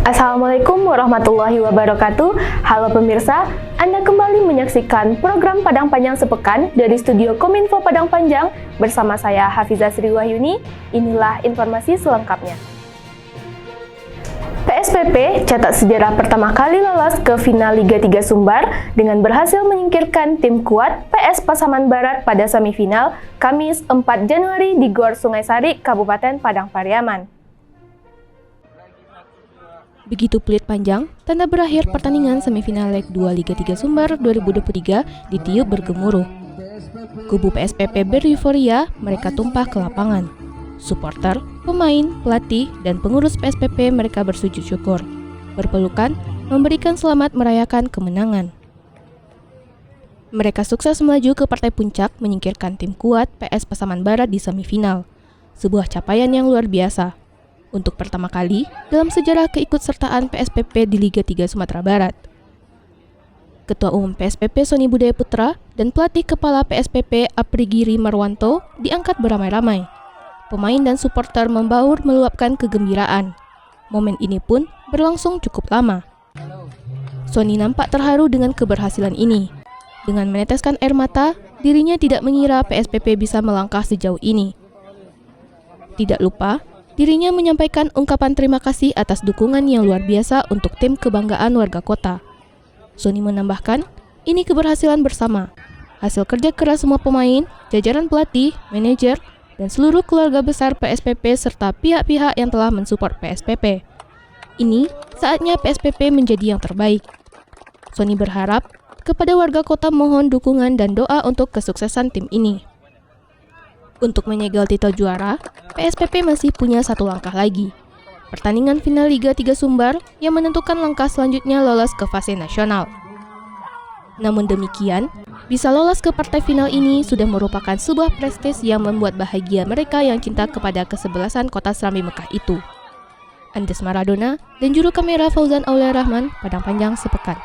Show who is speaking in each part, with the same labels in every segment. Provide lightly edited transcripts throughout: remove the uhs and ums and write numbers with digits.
Speaker 1: Assalamualaikum warahmatullahi wabarakatuh. Halo pemirsa, Anda kembali menyaksikan program Padang Panjang Sepekan dari Studio Kominfo Padang Panjang bersama saya Hafizah Sri Wahyuni. Inilah informasi selengkapnya. PSPP catat sejarah pertama kali lolos ke final Liga 3 Sumbar dengan berhasil menyingkirkan tim kuat PS Pasaman Barat pada semifinal Kamis 4 Januari di Gor Sungai Sari, Kabupaten Padang Pariaman.
Speaker 2: Begitu peluit panjang, tanda berakhir pertandingan semifinal leg 2 Liga 3 Sumbar 2023 ditiup bergemuruh. Kubu PSPP bereuforia, mereka tumpah ke lapangan. Supporter, pemain, pelatih, dan pengurus PSPP mereka bersujud syukur. Berpelukan, memberikan selamat merayakan kemenangan. Mereka sukses melaju ke partai puncak menyingkirkan tim kuat PS Pasaman Barat di semifinal. Sebuah capaian yang luar biasa. Untuk pertama kali dalam sejarah keikutsertaan PSPP di Liga 3 Sumatera Barat. Ketua Umum PSPP Sony Budaya Putra dan pelatih kepala PSPP Aprigiri Marwanto diangkat beramai-ramai. Pemain dan supporter membaur meluapkan kegembiraan. Momen ini pun berlangsung cukup lama. Sony nampak terharu dengan keberhasilan ini. Dengan meneteskan air mata, dirinya tidak mengira PSPP bisa melangkah sejauh ini. Tidak lupa, dirinya menyampaikan ungkapan terima kasih atas dukungan yang luar biasa untuk tim kebanggaan warga kota. Sony menambahkan, ini keberhasilan bersama. Hasil kerja keras semua pemain, jajaran pelatih, manajer, dan seluruh keluarga besar PSPP serta pihak-pihak yang telah mensupport PSPP. Ini saatnya PSPP menjadi yang terbaik. Sony berharap kepada warga kota mohon dukungan dan doa untuk kesuksesan tim ini. Untuk menyegel titel juara, PSPP masih punya satu langkah lagi. Pertandingan final Liga 3 Sumbar yang menentukan langkah selanjutnya lolos ke fase nasional. Namun demikian, bisa lolos ke partai final ini sudah merupakan sebuah prestis yang membuat bahagia mereka yang cinta kepada kesebelasan kota Serambi Mekah itu. Andes Maradona dan juru kamera Fauzan Aulia Rahman, Padang Panjang Sepekan.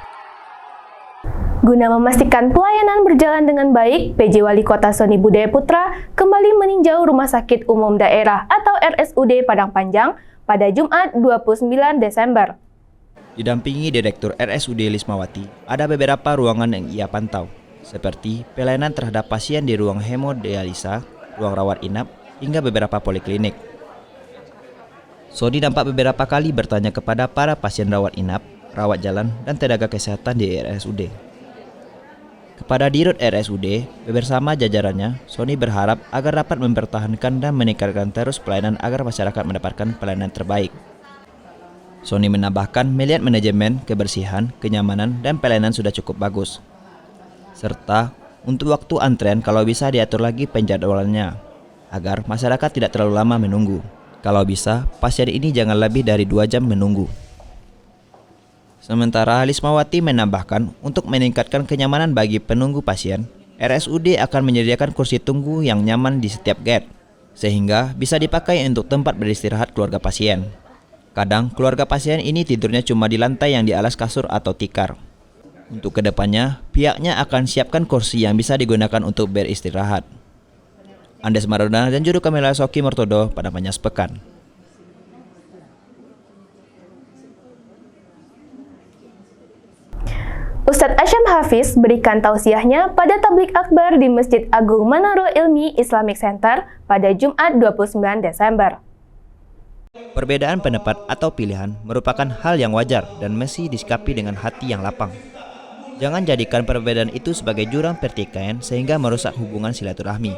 Speaker 1: Guna memastikan pelayanan berjalan dengan baik, PJ Wali Kota Sony Budaya Putra kembali meninjau Rumah Sakit Umum Daerah atau RSUD Padang Panjang pada Jumat 29 Desember.
Speaker 3: Didampingi Direktur RSUD Lismawati, ada beberapa ruangan yang ia pantau, seperti pelayanan terhadap pasien di ruang hemodialisa, ruang rawat inap, hingga beberapa poliklinik. Sony nampak beberapa kali bertanya kepada para pasien rawat inap, rawat jalan, dan tenaga kesehatan di RSUD. Kepada Dirut RSUD, bersama jajarannya, Sony berharap agar dapat mempertahankan dan meningkatkan terus pelayanan agar masyarakat mendapatkan pelayanan terbaik. Sony menambahkan melihat manajemen, kebersihan, kenyamanan, dan pelayanan sudah cukup bagus. Serta untuk waktu antrean kalau bisa diatur lagi penjadwalannya, agar masyarakat tidak terlalu lama menunggu. Kalau bisa, pasien ini jangan lebih dari 2 jam menunggu. Sementara Lismawati menambahkan untuk meningkatkan kenyamanan bagi penunggu pasien, RSUD akan menyediakan kursi tunggu yang nyaman di setiap gate, sehingga bisa dipakai untuk tempat beristirahat keluarga pasien. Kadang keluarga pasien ini tidurnya cuma di lantai yang di alas kasur atau tikar. Untuk kedepannya, pihaknya akan siapkan kursi yang bisa digunakan untuk beristirahat. Andes Maradona dan juru kamera Soki Mortodo pada Panjang Sepekan.
Speaker 1: Ustadz Asyam Hafiz berikan tausiahnya pada tablik akbar di Masjid Agung Manarul Ilmi Islamic Center pada Jumat 29 Desember.
Speaker 3: Perbedaan pendapat atau pilihan merupakan hal yang wajar dan mesti disikapi dengan hati yang lapang. Jangan jadikan perbedaan itu sebagai jurang pertikaian sehingga merusak hubungan silaturahmi,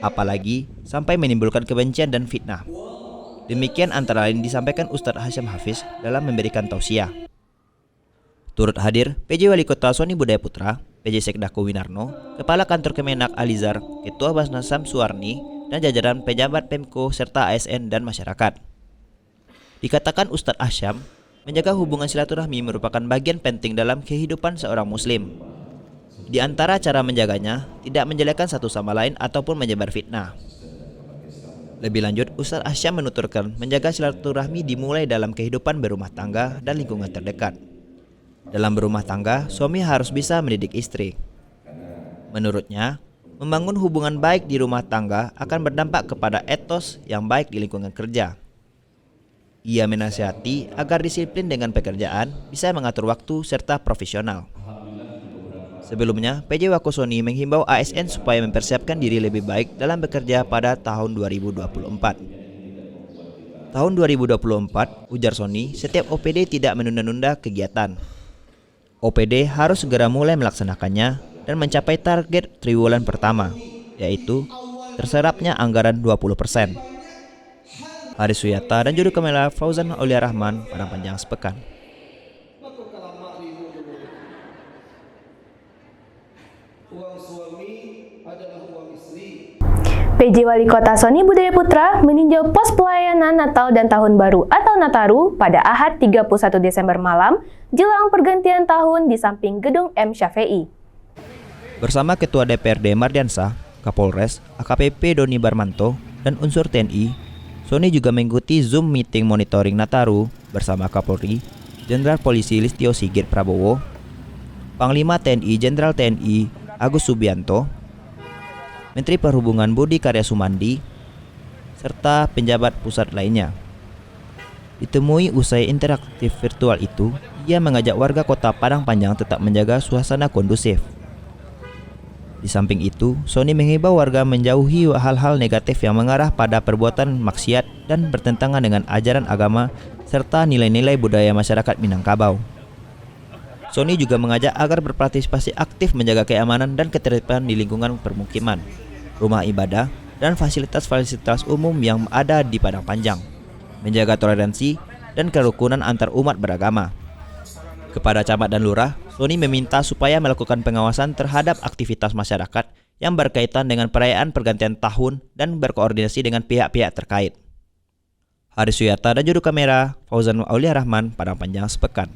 Speaker 3: apalagi sampai menimbulkan kebencian dan fitnah. Demikian antara lain disampaikan Ustadz Asyam Hafiz dalam memberikan tausiah. Turut hadir PJ Wali Kota Sony Budaya Putra, PJ Sekdako Winarno, Kepala Kantor Kemenak Alizar, Ketua Basnas Samsuarni, dan jajaran pejabat Pemko serta ASN dan masyarakat. Dikatakan Ustadz Asyam, menjaga hubungan silaturahmi merupakan bagian penting dalam kehidupan seorang muslim. Di antara cara menjaganya, tidak menjelekkan satu sama lain ataupun menyebar fitnah. Lebih lanjut, Ustadz Asyam menuturkan menjaga silaturahmi dimulai dalam kehidupan berumah tangga dan lingkungan terdekat. Dalam berumah tangga, suami harus bisa mendidik istri. Menurutnya, membangun hubungan baik di rumah tangga akan berdampak kepada etos yang baik di lingkungan kerja. Ia menasihati agar disiplin dengan pekerjaan, bisa mengatur waktu, serta profesional. Sebelumnya, PJ Wako Sony menghimbau ASN supaya mempersiapkan diri lebih baik dalam bekerja pada tahun 2024. Tahun 2024, ujar Sony, setiap OPD tidak menunda-nunda kegiatan. OPD harus segera mulai melaksanakannya dan mencapai target triwulan pertama, yaitu terserapnya anggaran 20%. Haris Suyata dan juru kamera Fauzan Aulia Rahman pada panjang sepekan.
Speaker 1: PJ Wali Kota Sony Budaya Putra meninjau pos pelayanan Natal dan Tahun Baru atau Nataru pada Ahad 31 Desember malam jelang pergantian tahun di samping gedung M. Syafei.
Speaker 3: Bersama Ketua DPRD Mardiansah, Kapolres, AKPP Doni Barmanto, dan unsur TNI, Sony juga mengikuti Zoom meeting monitoring Nataru bersama Kapolri, Jenderal Polisi Listio Sigit Prabowo, Panglima TNI Jenderal TNI Agus Subianto, Menteri Perhubungan Budi Karya Sumandi, serta penjabat pusat lainnya. Ditemui usai interaktif virtual itu, ia mengajak warga kota Padang Panjang tetap menjaga suasana kondusif. Di samping itu, Sony menghimbau warga menjauhi hal-hal negatif yang mengarah pada perbuatan maksiat dan bertentangan dengan ajaran agama serta nilai-nilai budaya masyarakat Minangkabau. Sony juga mengajak agar berpartisipasi aktif menjaga keamanan dan ketertiban di lingkungan permukiman, rumah ibadah, dan fasilitas-fasilitas umum yang ada di Padang Panjang, menjaga toleransi dan kerukunan antar umat beragama. Kepada camat dan lurah, Sony meminta supaya melakukan pengawasan terhadap aktivitas masyarakat yang berkaitan dengan perayaan pergantian tahun dan berkoordinasi dengan pihak-pihak terkait. Haris Suyata dan juru kamera Fauzan Aulia Rahman Padang Panjang sepekan.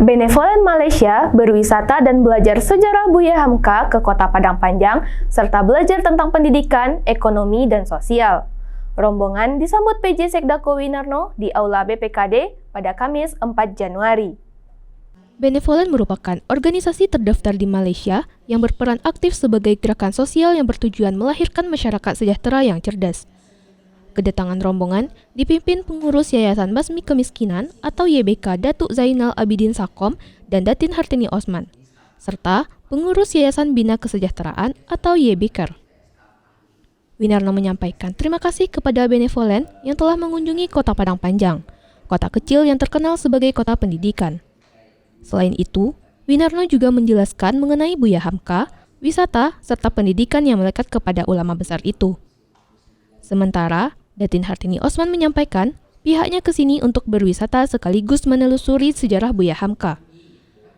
Speaker 1: Benevolen Malaysia berwisata dan belajar sejarah Buya Hamka ke Kota Padang Panjang serta belajar tentang pendidikan, ekonomi, dan sosial. Rombongan disambut PJ Sekdako Winarno di Aula BPKD pada Kamis 4 Januari.
Speaker 2: Benevolen merupakan organisasi terdaftar di Malaysia yang berperan aktif sebagai gerakan sosial yang bertujuan melahirkan masyarakat sejahtera yang cerdas. Kedatangan rombongan dipimpin pengurus Yayasan Basmi Kemiskinan atau YBK Datuk Zainal Abidin Sakom dan Datin Hartini Osman, serta pengurus Yayasan Bina Kesejahteraan atau YBKER. Winarno menyampaikan terima kasih kepada Benevolen yang telah mengunjungi Kota Padang Panjang, kota kecil yang terkenal sebagai kota pendidikan. Selain itu, Winarno juga menjelaskan mengenai Buya Hamka, wisata, serta pendidikan yang melekat kepada ulama besar itu. Sementara, Datin Hartini Osman menyampaikan pihaknya ke sini untuk berwisata sekaligus menelusuri sejarah Buya Hamka.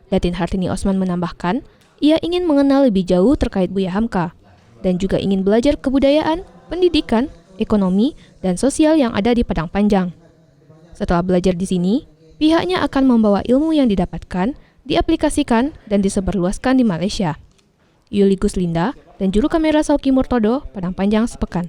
Speaker 2: Datin Hartini Osman menambahkan, ia ingin mengenal lebih jauh terkait Buya Hamka dan juga ingin belajar kebudayaan, pendidikan, ekonomi, dan sosial yang ada di Padang Panjang. Setelah belajar di sini, pihaknya akan membawa ilmu yang didapatkan, diaplikasikan, dan disebarluaskan di Malaysia. Yuli Guslinda dan juru kamera Sauki Murtodo, Padang Panjang sepekan.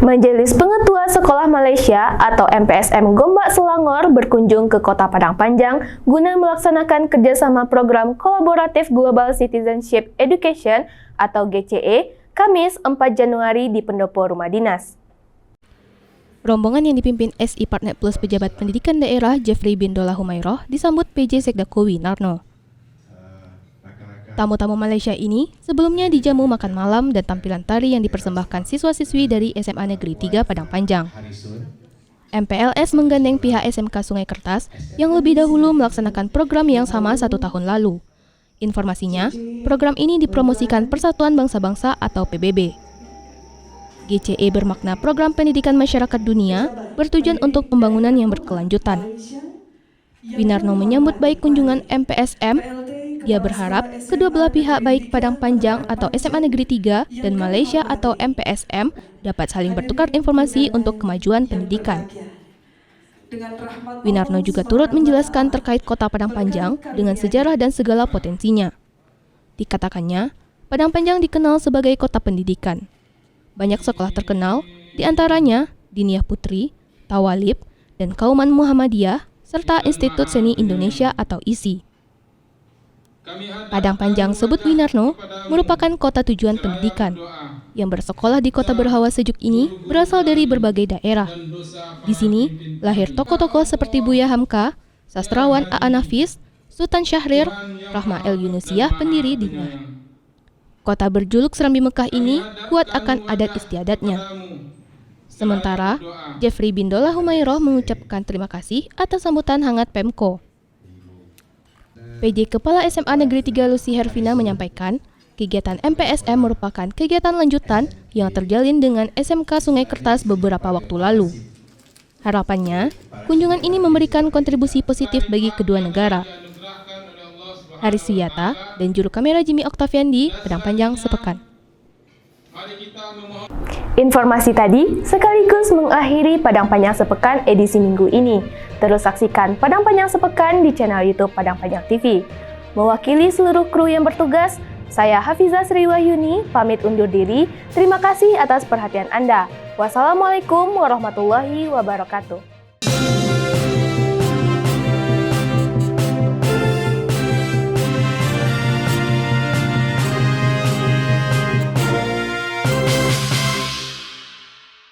Speaker 1: Majelis Pengetua Sekolah Malaysia atau MPSM Gombak Selangor berkunjung ke Kota Padang Panjang guna melaksanakan kerjasama program kolaboratif Global Citizenship Education atau GCE Kamis 4 Januari di Pendopo Rumah Dinas.
Speaker 2: Rombongan yang dipimpin SI Partnet Plus Pejabat Pendidikan Daerah Jeffrey bin Dolah Humairoh disambut PJ Sekdako Winarno. Tamu-tamu Malaysia ini sebelumnya dijamu makan malam dan tampilan tari yang dipersembahkan siswa-siswi dari SMA Negeri 3 Padang Panjang. MPLS menggandeng pihak SMK Sungai Kertas yang lebih dahulu melaksanakan program yang sama 1 tahun lalu. Informasinya, program ini dipromosikan Persatuan Bangsa-Bangsa atau PBB. GCE bermakna program pendidikan masyarakat dunia bertujuan untuk pembangunan yang berkelanjutan. Winarno menyambut baik kunjungan MPSM. Dia berharap kedua belah pihak baik Padang Panjang atau SMA Negeri 3 dan Malaysia atau MPSM dapat saling bertukar informasi untuk kemajuan pendidikan. Winarno juga turut menjelaskan terkait Kota Padang Panjang dengan sejarah dan segala potensinya. Dikatakannya, Padang Panjang dikenal sebagai kota pendidikan. Banyak sekolah terkenal, di antaranya Diniyah Putri, Tawalib, dan Kauman Muhammadiyah, serta Institut Seni Indonesia atau ISI. Padang Panjang Sebut Winarno merupakan kota tujuan pendidikan. Yang bersekolah di kota berhawa sejuk ini berasal dari berbagai daerah. Di sini lahir tokoh-tokoh seperti Buya Hamka, sastrawan A.A. Nafis, Sultan Syahrir, Rahma El Yunusiah pendiri Dinah. Kota berjuluk Serambi Mekah ini kuat akan adat istiadatnya. Sementara, Jeffrey bin Dolah Humairoh mengucapkan terima kasih atas sambutan hangat Pemko. PJ Kepala SMA Negeri 3 Lucy Hervina menyampaikan, kegiatan MPSM merupakan kegiatan lanjutan yang terjalin dengan SMK Sungai Kertas beberapa waktu lalu. Harapannya, kunjungan ini memberikan kontribusi positif bagi kedua negara. Haris Wiyata dan juru kamera Jimmy Octavian di Padang Panjang sepekan.
Speaker 1: Informasi tadi sekaligus mengakhiri Padang Panjang Sepekan edisi minggu ini. Terus saksikan Padang Panjang Sepekan di channel YouTube Padang Panjang TV. Mewakili seluruh kru yang bertugas, saya Hafizah Sriwahyuni pamit undur diri. Terima kasih atas perhatian Anda. Wassalamualaikum warahmatullahi wabarakatuh.